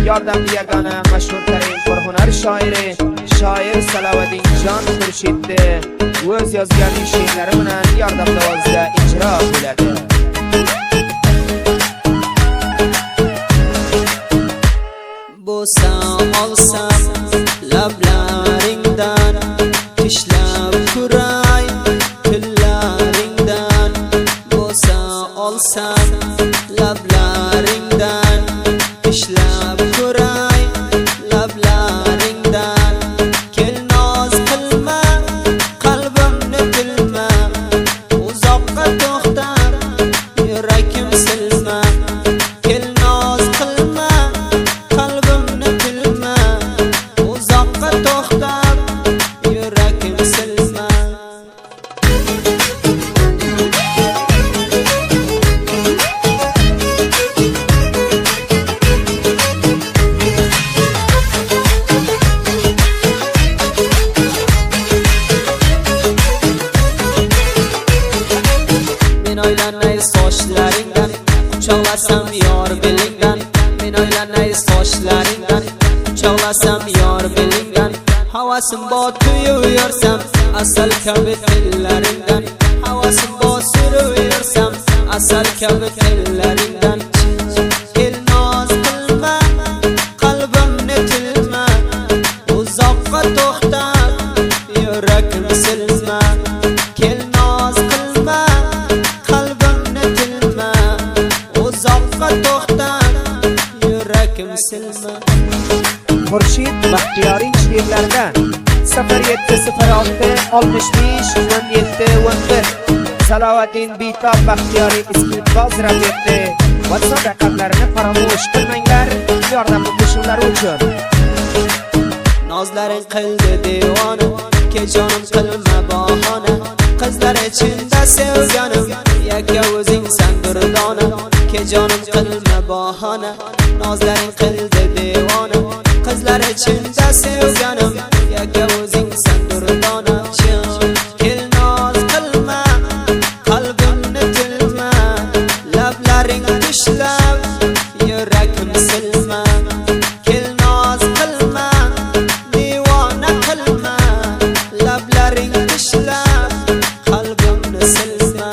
yordam yagona mashhur tarin hunar shoiri shoir Salovaddin jon Xurshidni o'z yozgan she'rlari bilan yordam ovozda ijro bo'ladi. Bo'lsam olsam lablaringdan tishlab kuray tillaringdan bo'lsa olsam lablaringdan tishlab kuray lablaringdan kel noz qilma qalbimni tilma uzoqqa to'xtab yurakim silma kel noz qilma qalbimni tilma uzoqqa to'xtab yurakim silma men o'ylanay sochlaringdan quchoqlasam yor belingdan men o'ylanay sochlaringdan quchoqlasam yor belingdan havasim bor tuyuversam asal kabi tillaringdan havasim bor suraversam asal kabi tillaringdan kel noz qilma qalbimni tilma uzoqqa to'xtab yurakim silma kel noz qilma qalbimni tilma uzoqqa to'xtab yurakim silma. Xurshid Baxtiyorning she'rlaridan 0706 65 17 11 Salovaddin Bitob Baxtiyoriy istiqboz rafiqi WhatsApp raqamlarini faromӯsh qilmanglar yordam qo'shinlari uchun. Nozlaring qildi devona kejonim qilma bahona qizlar ichida sevganim yakka o'zingsan durdona kejonim qilma bahona nozlaring qildi devona qizlar ichida sevganim yakka o'zingsan durdona kel noz qilma qalbimni tilma lablaring tishlab yurakim silma kel noz qilma devona qilma lablaring tishlab qalbimni silma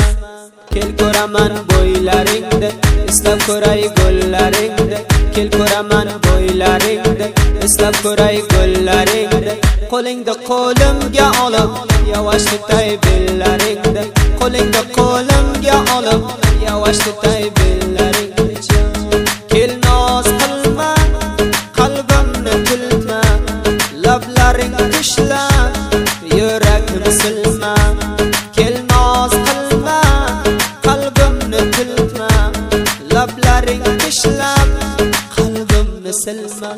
kel ko'raman bo'ylaringni islab ko'ray go'llaringni kel ko'raman bo'ylaringni islab ko'ray go'llaringni qo'lingda qo'limga olib yavash tutay bellaringni qo'lingda qo'limga olib yavash tutay bellaringni kel noz qilma qalbimni tilma lablaring tishlab yurakim silma kel noz qilma qalbimni tilma lablaring tishlab qalbimni silma.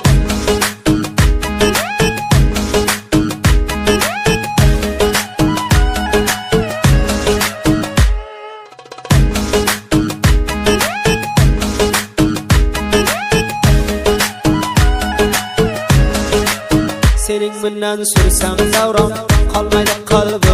sening bilan sursam davron qolmaydi qalbim